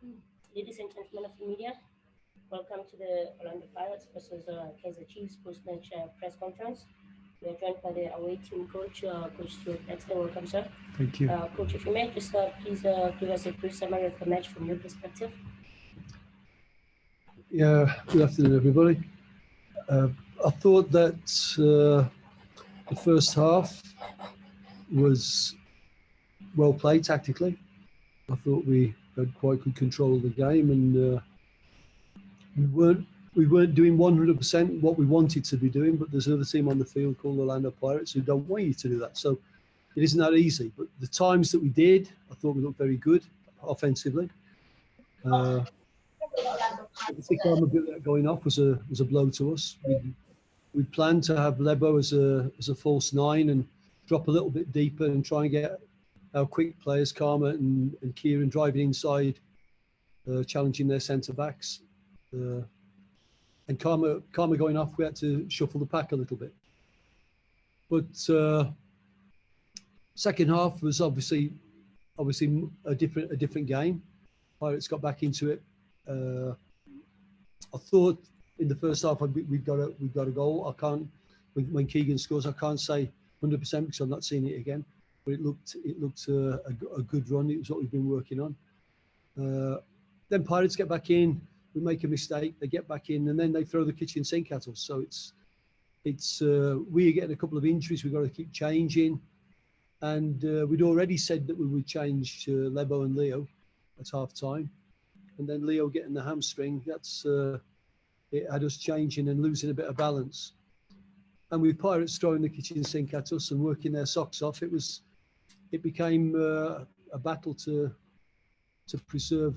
Ladies and gentlemen of the media, welcome to the Orlando Pirates versus Kaizer Chiefs post-match press conference. We are joined by the away team coach, Coach Stuart Baxter. Welcome, sir. Thank you. Coach, if you may just please give us a brief summary of the match from your perspective. Yeah, good afternoon, everybody. I thought that the first half was well played tactically. I thought we had quite good control of the game, and we weren't doing 100% what we wanted to be doing. But there's another team on the field called the Orlando Pirates who don't want you to do that. So it isn't that easy. But the times that we did, I thought we looked very good offensively. The Karma bit going off was a blow to us. We planned to have Lebo as a false nine and drop a little bit deeper and try and get our quick players, Karma and Kieran, driving inside, challenging their centre backs. And Karma going off, we had to shuffle the pack a little bit. But second half was obviously a different game. Pirates got back into it. I thought in the first half we got a goal. I can't when Keegan scores. I can't say 100% because I've not seen it again. But it looked a good run. It was what we've been working on. Then Pirates get back in. We make a mistake. They get back in, and then they throw the kitchen sink at us. So it's we're getting a couple of injuries. We've got to keep changing, and we'd already said that we would change Lebo and Leo at half time. And then Leo getting the hamstring, that's it had us changing and losing a bit of balance. And with Pirates throwing the kitchen sink at us and working their socks off, it became a battle to preserve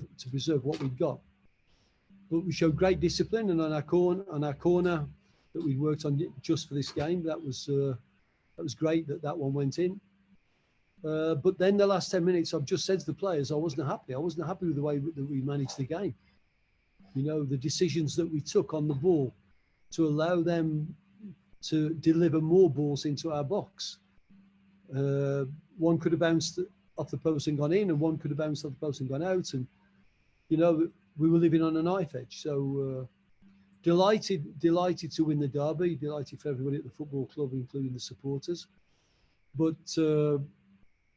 what we'd got. But we showed great discipline, and on our corner that we worked on just for this game, that was great that one went in. But then the last 10 minutes, I've just said to the players, I wasn't happy. I wasn't happy with the way that we managed the game. You know, the decisions that we took on the ball to allow them to deliver more balls into our box. One could have bounced off the post and gone in, and one could have bounced off the post and gone out. And, you know, we were living on a knife edge. So delighted to win the derby, delighted for everybody at the football club, including the supporters. But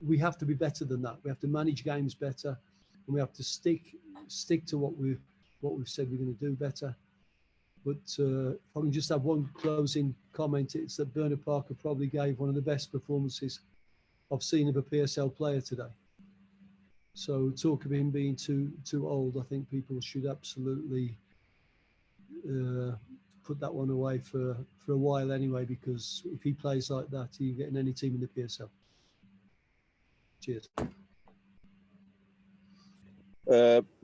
we have to be better than that. We have to manage games better, and we have to stick to what we've said we're going to do better. But if I can just have one closing comment, it's that Bernard Parker probably gave one of the best performances I've seen of a PSL player today. So talk of him being too old, I think people should absolutely put that one away for a while anyway, because if he plays like that, he'll get in any team in the PSL. Cheers.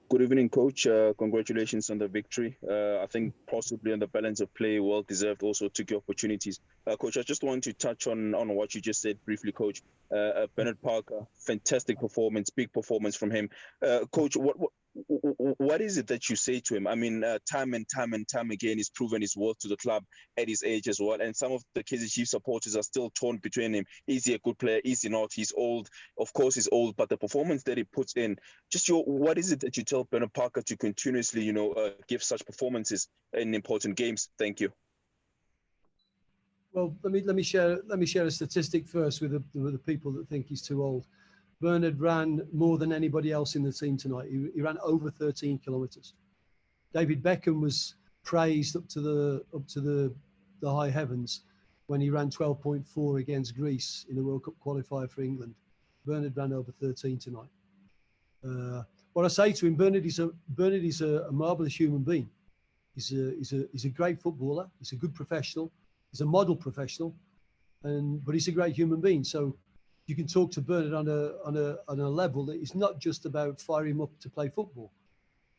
Good evening, Coach. Congratulations on the victory. I think possibly on the balance of play, well deserved. Also took your opportunities. Coach, I just want to touch on what you just said briefly, Coach. Bernard Parker, fantastic performance, big performance from him. Coach, what is it that you say to him? I mean, time and time again, he's proven his worth to the club at his age as well. And some of the Kaizer Chiefs supporters are still torn between him. Is he a good player? Is he not? He's old. Of course, he's old. But the performance that he puts in, what is it that you tell Bernard Parker to continuously, give such performances in important games? Thank you. Well, let me share a statistic first with the people that think he's too old. Bernard ran more than anybody else in the team tonight. He ran over 13 kilometres. David Beckham was praised up to the high heavens when he ran 12.4 against Greece in the World Cup qualifier for England. Bernard ran over 13 tonight. What I say to him, Bernard is a marvellous human being. He's a great footballer. He's a good professional. He's a model professional, but he's a great human being. So you can talk to Bernard on a level that is not just about firing him up to play football.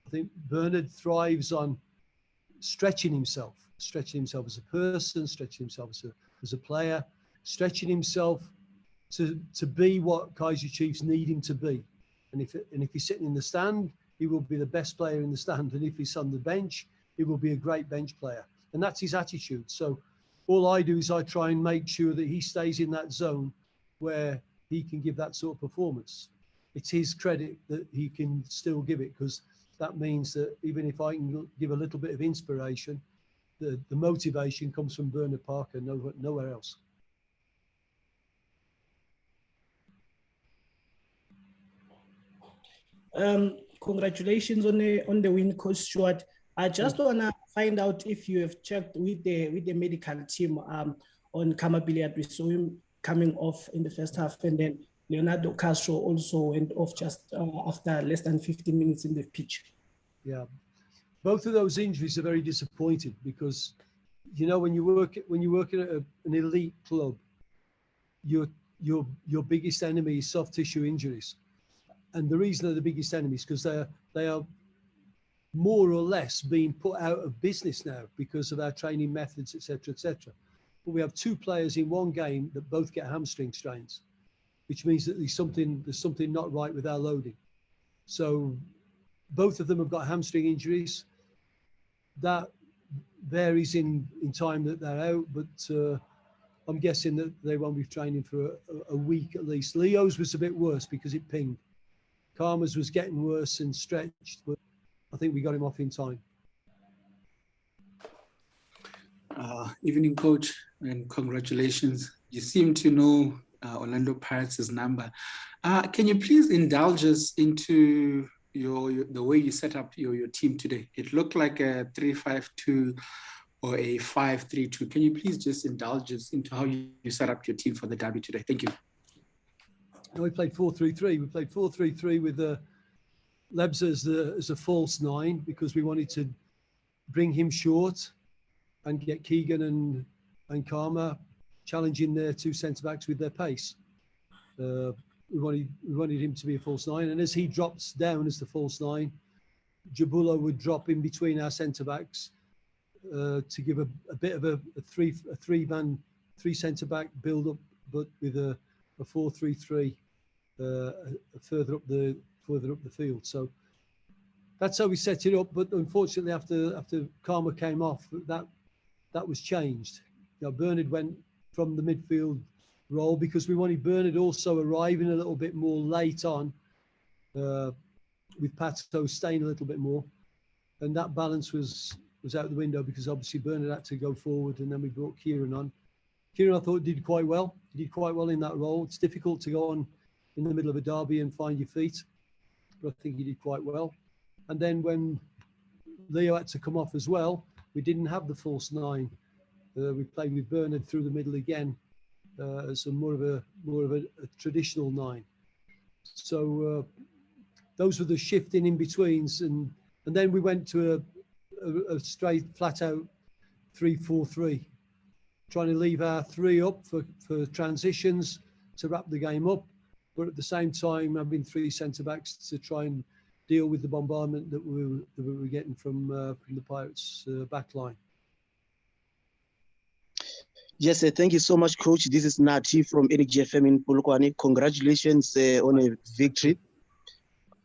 I think Bernard thrives on stretching himself as a person, stretching himself as a player, stretching himself to be what Kaizer Chiefs need him to be. And if he's sitting in the stand, he will be the best player in the stand. And if he's on the bench, he will be a great bench player. And that's his attitude. So all I do is I try and make sure that he stays in that zone where he can give that sort of performance. it's his credit that he can still give it, because that means that even if I can give a little bit of inspiration, the motivation comes from Bernard Parker, nowhere else. Congratulations on the win, Coach Stuart. I just wanna find out if you have checked with the medical team on Kamabili. We saw him coming off in the first half, and then Leonardo Castro also went off just after less than 15 minutes in the pitch. Yeah, both of those injuries are very disappointing, because you know when you work at an elite club, your biggest enemy is soft tissue injuries. And the reason they're the biggest enemies because they are more or less being put out of business now because of our training methods, etc., etc. But we have two players in one game that both get hamstring strains, which means that there's something not right with our loading. So both of them have got hamstring injuries. That varies in time that they're out, but I'm guessing that they won't be training for a week at least. Leo's was a bit worse because it pinged. Karma's was getting worse and stretched, but I think we got him off in time. Evening, Coach, and congratulations. You seem to know Orlando Pirates' number. Can you please indulge us into the way you set up your team today? It looked like a 3-5-2 or a 5-3-2. Can you please just indulge us into how you set up your team for the derby today? Thank you. We played 4-3-3. We played 4-3-3 with Lebza as a false nine, because we wanted to bring him short and get Keegan and Karma challenging their two centre-backs with their pace. We wanted him to be a false nine, and as he drops down as the false nine, Jabula would drop in between our centre-backs to give a bit of a three-man, three centre-back build-up, but with a 4-3-3 further up the field. So that's how we set it up. But unfortunately, after Karma came off, that was changed. You know, Bernard went from the midfield role because we wanted Bernard also arriving a little bit more late on, with Pato staying a little bit more, and that balance was out the window because obviously Bernard had to go forward, and then we brought Kieran on. Kieran, I thought, did quite well. He did quite well in that role. It's difficult to go on in the middle of a derby and find your feet, but I think he did quite well. And then when Leo had to come off as well, we didn't have the false nine. We played with Bernard through the middle again as more of a traditional nine. So those were the shifting in betweens, and then we went to a straight flat out 3-4-3. Trying to leave our three up for transitions to wrap the game up, but at the same time having three centre-backs to try and deal with the bombardment that we were getting from the Pirates' back line. Yes, thank you so much, Coach. This is Nati from NGFM in Polokwane. Congratulations on a victory.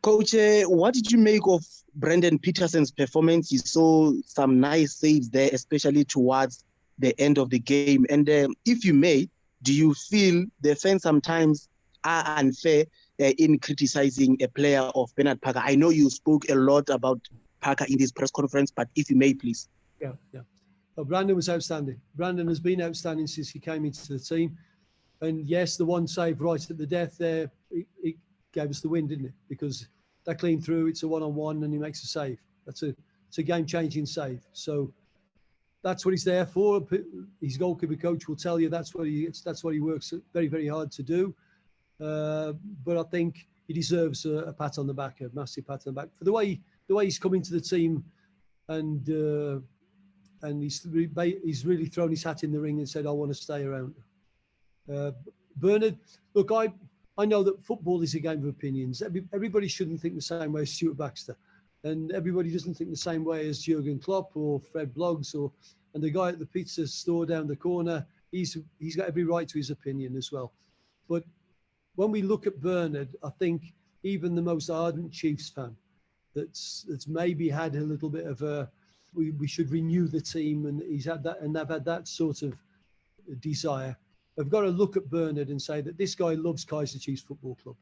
Coach, what did you make of Brendan Peterson's performance? You saw some nice saves there, especially towards the end of the game. And if you may, do you feel the fans sometimes are unfair in criticizing a player of Bernard Parker? I know you spoke a lot about Parker in this press conference, but if you may, please. Yeah. Well, Brandon was outstanding. Brandon has been outstanding since he came into the team. And yes, the one save right at the death there, it gave us the win, didn't it? Because that clean through, it's a one-on-one and he makes a save. It's a game-changing save. So that's what he's there for. His goalkeeper coach will tell you that's what he works very, very hard to do. But I think he deserves a pat on the back, a massive pat on the back for the way he's come into the team, and he's really thrown his hat in the ring and said, "I want to stay around." Bernard, look, I know that football is a game of opinions. Everybody shouldn't think the same way as Stuart Baxter, and everybody doesn't think the same way as Jurgen Klopp or Fred Bloggs and the guy at the pizza store down the corner. He's got every right to his opinion as well. But when we look at Bernard, I think even the most ardent Chiefs fan that's maybe had a little bit of we should renew the team, and he's had that, and they've had that sort of desire. I've got to look at Bernard and say that this guy loves Kaiser Chiefs Football Club.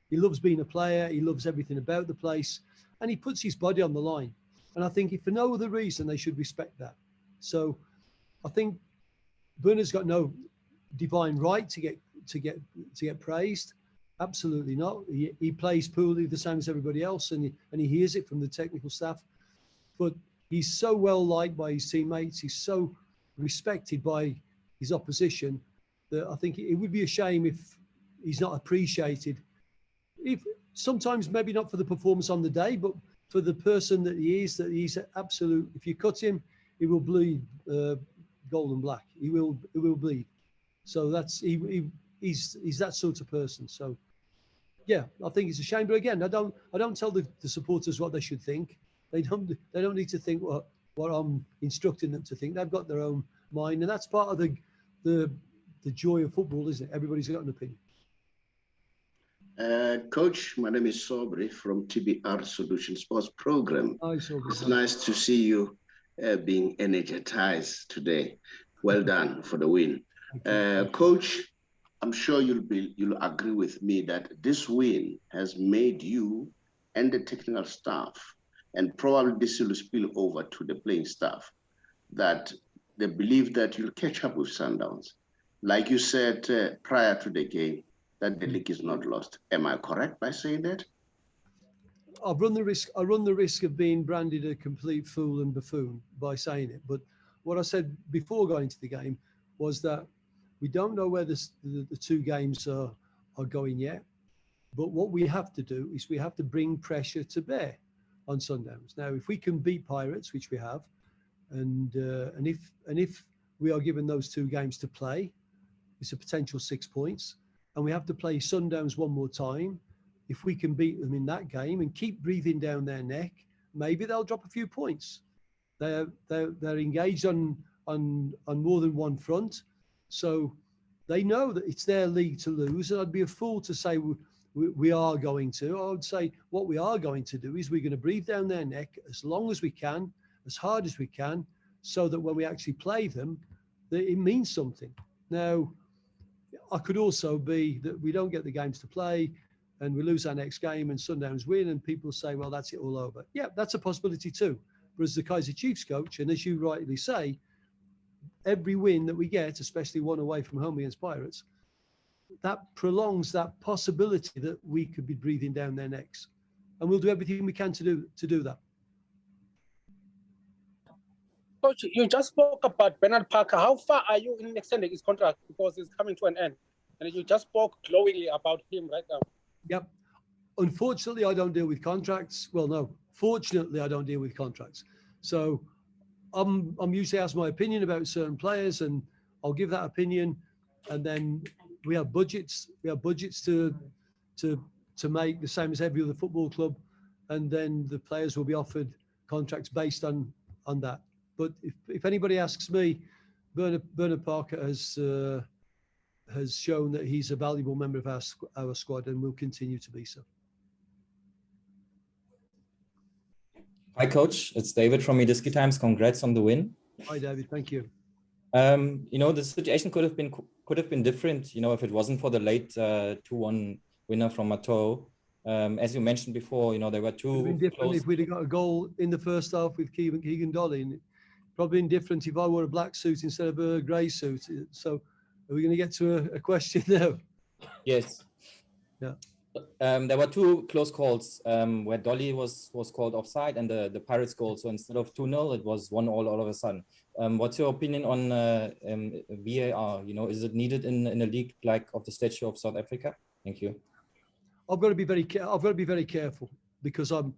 He loves being a player. He loves everything about the place, and he puts his body on the line. And I think if for no other reason, they should respect that. So I think Bernard's got no divine right to get praised. Absolutely not. He plays poorly the same as everybody else, and he hears it from the technical staff. But he's so well liked by his teammates. He's so respected by his opposition that I think it would be a shame if he's not appreciated. If sometimes maybe not for the performance on the day, but for the person that he is, that he's absolute. If you cut him, he will bleed gold and black. He will bleed. So that's he's that sort of person. So yeah, I think it's a shame. But again, I don't tell the supporters what they should think. They don't need to think what I'm instructing them to think. They've got their own mind, and that's part of the joy of football, isn't it? Everybody's got an opinion. Coach, my name is Sobri from TBR Solution Sports Program. Hi, Sobri. It's nice to see you being energized today. Well done for the win. Coach, I'm sure you'll agree with me that this win has made you and the technical staff, and probably this will spill over to the playing staff, that they believe that you'll catch up with Sundowns. Like you said prior to the game, that the league is not lost. Am I correct by saying that? I run the risk of being branded a complete fool and buffoon by saying it. But what I said before going to the game was that we don't know where the two games are going yet. But what we have to do is we have to bring pressure to bear on Sundowns. Now, if we can beat Pirates, which we have, and if we are given those two games to play, it's a potential 6 points. And we have to play Sundowns one more time. If we can beat them in that game and keep breathing down their neck, maybe they'll drop a few points. They're engaged on more than one front, so they know that it's their league to lose. And I'd be a fool to say we are going to. I would say what we are going to do is we're going to breathe down their neck as long as we can, as hard as we can, so that when we actually play them, that it means something. Now, I could also be that we don't get the games to play and we lose our next game and Sundowns win and people say, well, that's it all over. Yeah, that's a possibility too. But as the Kaizer Chiefs coach, and as you rightly say, every win that we get, especially one away from home against Pirates, that prolongs that possibility that we could be breathing down their necks. And we'll do everything we can to do that. Coach, you just spoke about Bernard Parker. How far are you in extending his contract? Because it's coming to an end. And you just spoke glowingly about him right now. Yep. Unfortunately, I don't deal with contracts. Well, no. Fortunately, I don't deal with contracts. So I'm usually asked my opinion about certain players, and I'll give that opinion. And then we have budgets. We have budgets to make the same as every other football club, and then the players will be offered contracts based on that. But if anybody asks me, Bernard Parker has shown that he's a valuable member of our squad and will continue to be so. Hi, Coach. It's David from Mediski Times. Congrats on the win. Hi, David. Thank you. The situation could have been different. If it wasn't for the late 2-1 winner from Mato. As you mentioned before, there were two. It would have been different if we'd have got a goal in the first half with Keegan Dolly. And probably been different if I wore a black suit instead of a grey suit. So are we going to get to a question now? Yes. Yeah. There were two close calls where Dolly was called offside and the Pirates goal. So instead of 2-0, it was 1-1 all of a sudden. What's your opinion on VAR? Is it needed in a league like of the stature of South Africa? Thank you. I've got to be very careful because I'm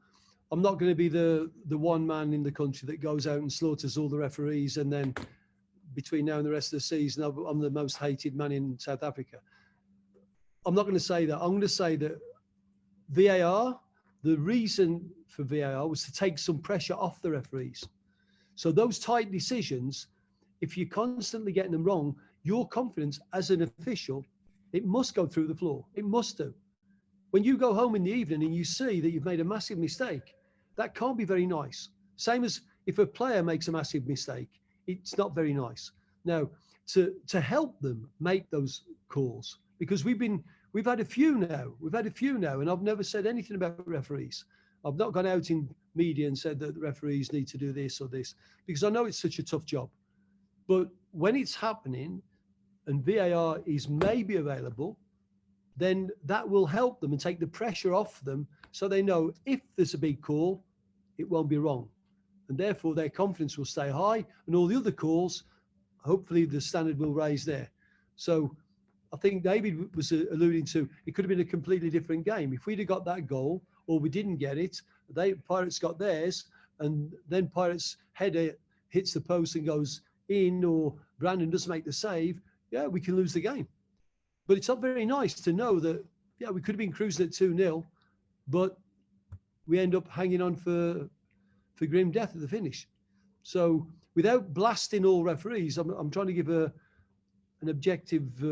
not going to be the one man in the country that goes out and slaughters all the referees, and then between now and the rest of the season, I'm the most hated man in South Africa. I'm not going to say that. I'm going to say that VAR, the reason for VAR was to take some pressure off the referees. So those tight decisions, if you're constantly getting them wrong, your confidence as an official, it must go through the floor. It must do. When you go home in the evening and you see that you've made a massive mistake, that can't be very nice. Same as if a player makes a massive mistake, it's not very nice. Now, to help them make those calls, because we've been we've had a few now. We've had a few now, and I've never said anything about referees. I've not gone out in media and said that the referees need to do this or this, because I know it's such a tough job. But when it's happening and VAR is maybe available, then that will help them and take the pressure off them, so they know if there's a big call, it won't be wrong. And therefore their confidence will stay high, and all the other calls, hopefully the standard will raise there. So I think David was alluding to, it could have been a completely different game. If we'd have got that goal, or we didn't get it, Pirates got theirs, and then Pirates' header hits the post and goes in, or Brandon doesn't make the save, yeah, we can lose the game. But it's not very nice to know that, yeah, we could have been cruising at 2-0, but we end up hanging on for grim death at the finish. So without blasting all referees, I'm trying to give an objective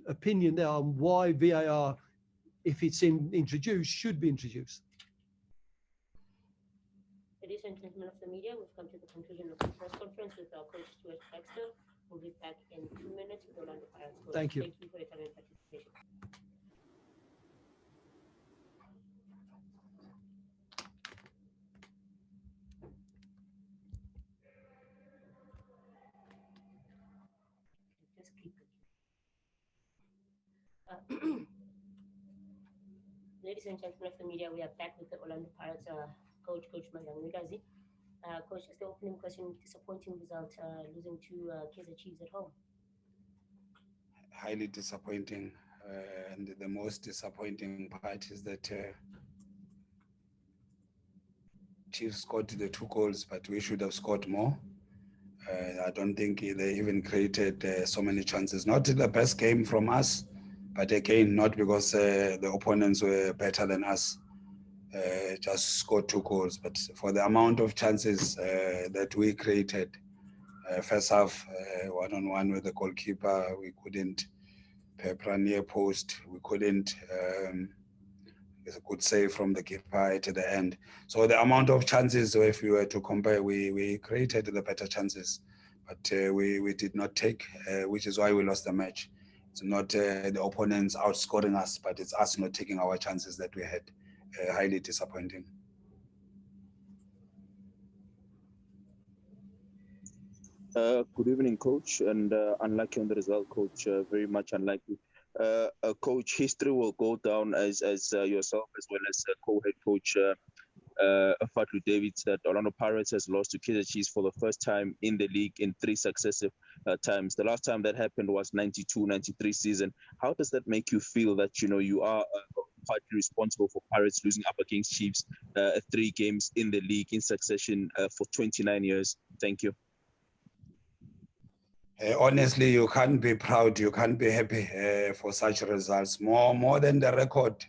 opinion there on why VAR, if it's introduced, should be introduced. Ladies and gentlemen of the media, we've come to the conclusion of the press conference with our coach Stuart Baxter. We'll be back in 2 minutes with Orlando Pirates. Thank you. Thank you for your time and participation. Just keep it. Ladies and gentlemen of the media, we are back with the Orlando Pirates coach Mandla Ncikazi. Coach, just the opening question, disappointing result, losing to Kaizer Chiefs at home. Highly disappointing, and the most disappointing part is that Chiefs scored the 2 goals, but we should have scored more. I don't think they even created so many chances. Not the best game from us, but again, not because the opponents were better than us. Just scored 2 goals, but for the amount of chances that we created, first half, 1-on-1 with the goalkeeper, we couldn't. Pepper near post, we couldn't. It's a good save from the keeper at the end. So the amount of chances, if we were to compare, we created the better chances, but we did not take, which is why we lost the match. It's not the opponents outscoring us, but it's us not taking our chances that we had. Highly disappointing. Good evening, Coach, and unlucky on the result, Coach. Very much unlucky. Coach, history will go down as yourself as well as co-head coach Fadlu David said. Orlando Pirates has lost to Kaizer Chiefs for the first time in the league in 3 successive times. The last time that happened was 92-93 season. How does that make you feel that you are partly responsible for Pirates losing up against Chiefs 3 games in the league in succession for 29 years? Thank you. Honestly, you can't be proud, you can't be happy for such results. More than the record,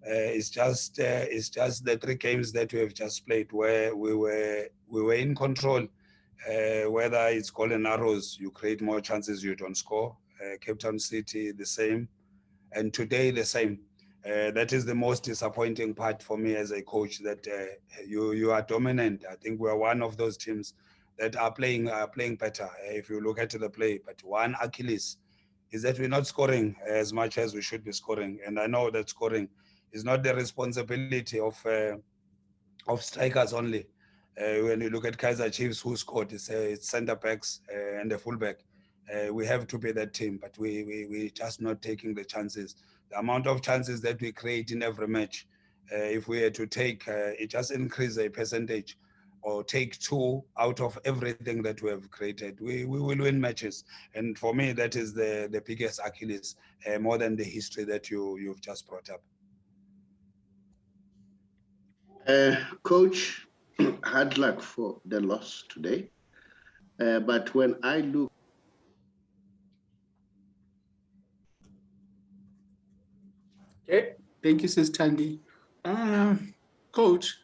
it's just the 3 games that we have just played where we were in control. Whether it's Golden Arrows, you create more chances, you don't score. Cape Town City, the same, and today the same. That is the most disappointing part for me as a coach. That you are dominant. I think we are one of those teams that are playing better if you look at the play. But one Achilles is that we're not scoring as much as we should be scoring. And I know that scoring is not the responsibility of strikers only. When you look at Kaizer Chiefs, who scored, it's centre backs and the fullback. We have to be that team, but we're just not taking the chances. The amount of chances that we create in every match, if we had to take, it just increase a percentage, or take 2 out of everything that we have created, we will win matches. And for me, that is the biggest Achilles, more than the history that you've just brought up. Coach, hard luck for the loss today. But when I look... Okay, thank you, Sis Tandy. Coach,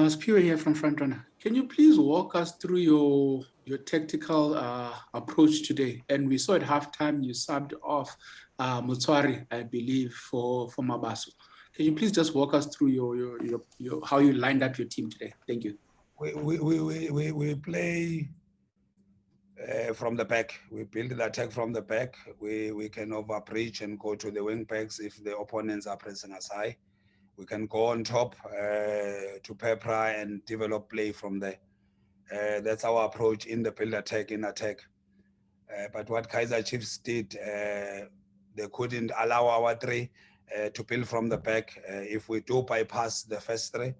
Spiro here from Frontrunner. Can you please walk us through your tactical approach today? And we saw at halftime you subbed off Motswari, I believe, for Mabaso. Can you please just walk us through your how you lined up your team today? Thank you. We play from the back. We build the attack from the back. We can over-breach and go to the wing backs if the opponents are pressing us high. We can go on top to Pepra and develop play from there. That's our approach in the build attack, in attack. But what Kaizer Chiefs did, they couldn't allow our three to build from the back. If we do bypass the first three,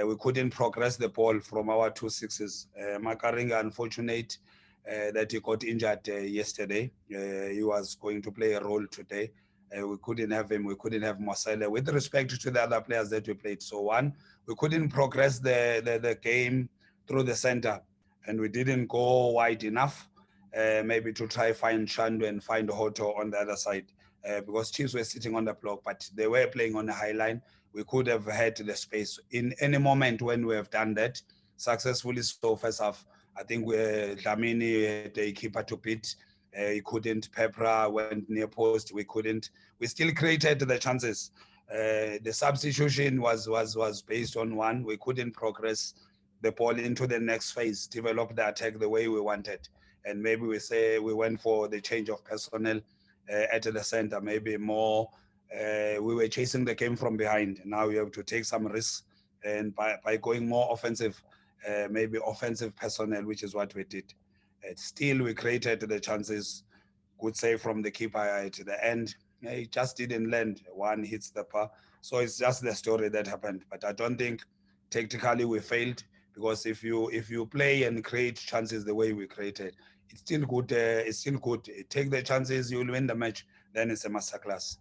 we couldn't progress the ball from our 2-6s. Makaringa, unfortunate that he got injured yesterday. He was going to play a role today. We couldn't have him. We couldn't have Mosele. With respect to the other players that we played, so one, we couldn't progress the game through the center, and we didn't go wide enough. Maybe to try find Shandu and find Hoto on the other side, because Chiefs were sitting on the block, but they were playing on the high line. We could have had the space in any moment when we have done that successfully. So first half, I think Dlamini had a keeper to beat. He couldn't. Pepra went near post. We couldn't. We still created the chances. The substitution was based on one. We couldn't progress the ball into the next phase, develop the attack the way we wanted. And maybe we say we went for the change of personnel at the center, maybe more. We were chasing the game from behind. Now we have to take some risks, and by going more offensive, maybe offensive personnel, which is what we did. Still, we created the chances. Good save from the keeper at the end. It just didn't land. One hits the bar. So it's just the story that happened. But I don't think tactically we failed, because if you play and create chances the way we created, it's still good. It's still good. Take the chances, you will win the match. Then it's a masterclass.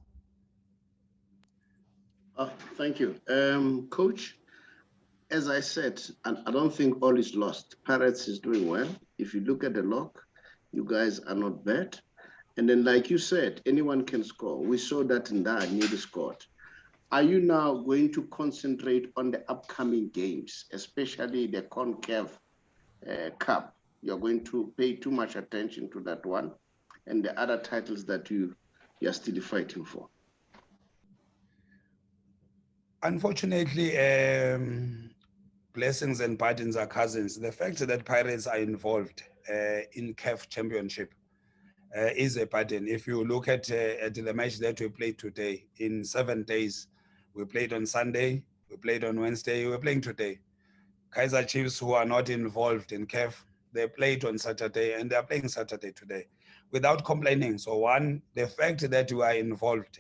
Thank you, Coach. As I said, I don't think all is lost. Pirates is doing well. If you look at the log, you guys are not bad. And then, like you said, anyone can score. We saw that Nda nearly scored. Are you now going to concentrate on the upcoming games, especially the CONCACAF Cup? You're going to pay too much attention to that one and the other titles that you're still fighting for? Unfortunately, blessings and burdens are cousins. The fact that Pirates are involved in CAF Championship is a burden. If you look at the match that we played today, in 7 days, we played on Sunday, we played on Wednesday, we're playing today. Kaizer Chiefs, who are not involved in CAF, they played on Saturday and they're playing Saturday today without complaining. So one, the fact that we are involved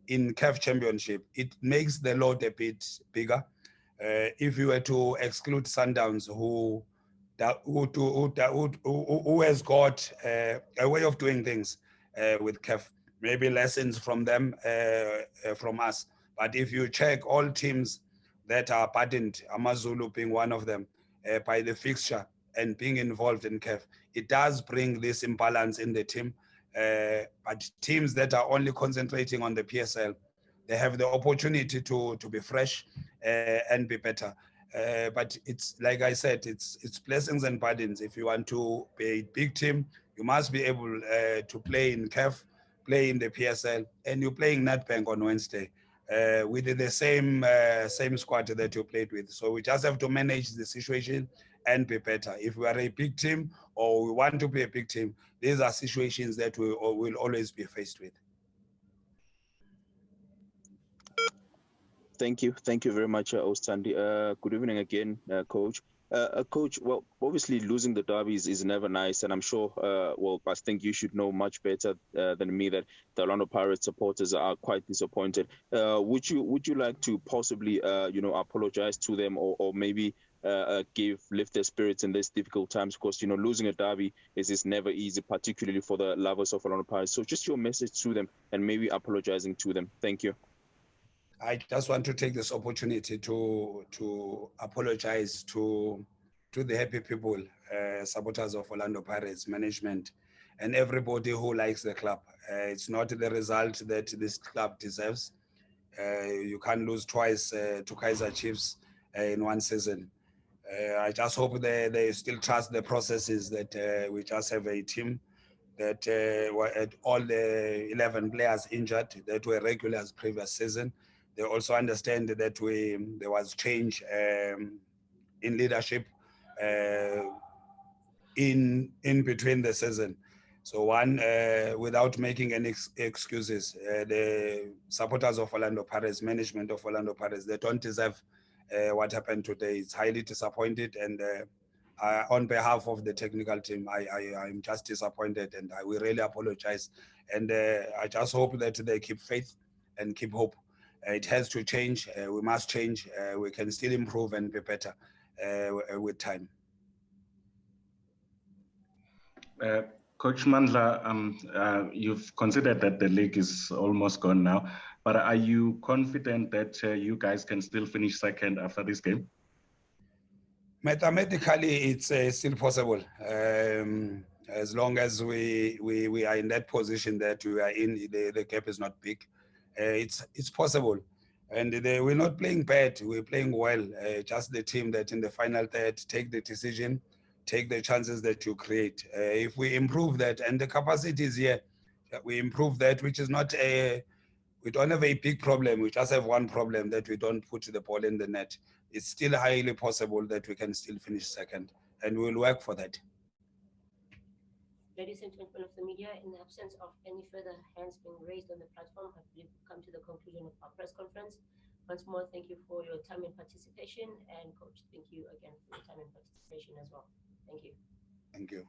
in CAF Championship, it makes the load a bit bigger. If you were to exclude Sundowns, who has got a way of doing things with CAF, maybe lessons from them, from us. But if you check all teams that are burdened, Amazulu being one of them, by the fixture and being involved in CAF, it does bring this imbalance in the team. But teams that are only concentrating on the PSL, they have the opportunity to be fresh and be better. But it's like I said, it's blessings and burdens. If you want to be a big team, you must be able to play in CAF, play in the PSL, and you're playing Nedbank on Wednesday with the same squad that you played with. So we just have to manage the situation and be better. If we are a big team or we want to be a big team, these are situations that we will always be faced with. Thank you very much, Ostandi. Good evening again, Coach. Coach, well, obviously losing the derbies is never nice, and I'm sure, well, I think you should know much better than me that the Orlando Pirates supporters are quite disappointed. Would you like to possibly, apologize to them, or maybe lift their spirits in these difficult times? Because losing a derby is never easy, particularly for the lovers of Orlando Pirates. So just your message to them, and maybe apologizing to them. Thank you. I just want to take this opportunity to apologize to the happy people, supporters of Orlando Pirates, management, and everybody who likes the club. It's not the result that this club deserves. You can't lose twice to Kaizer Chiefs in one season. I just hope they still trust the processes, that we just have a team that had all the 11 players injured that were regulars previous season. They also understand that there was change in leadership. in between the season. So one, without making any excuses, the supporters of Orlando Pirates, management of Orlando Pirates, they don't deserve what happened today. It's highly disappointed, and on behalf of the technical team, I'm just disappointed, and we really apologize. And I just hope that they keep faith and keep hope. It has to change. We must change. We can still improve and be better with time. Coach Mandla, you've considered that the league is almost gone now, but are you confident that you guys can still finish second after this game? Mathematically, it's still possible. As long as we are in that position that we are in, the gap is not big. It's possible. And we're not playing bad, we're playing well. Just the team that in the final third take the decision, take the chances that you create. If we improve that, and the capacity is here, we improve that, which is not we don't have a big problem. We just have one problem, that we don't put the ball in the net. It's still highly possible that we can still finish second, and we'll work for that. Ladies and gentlemen of the media, in the absence of any further hands being raised on the platform, I believe we've come to the conclusion of our press conference. Once more, thank you for your time and participation, and Coach, thank you again for your time and participation as well. Thank you. Thank you.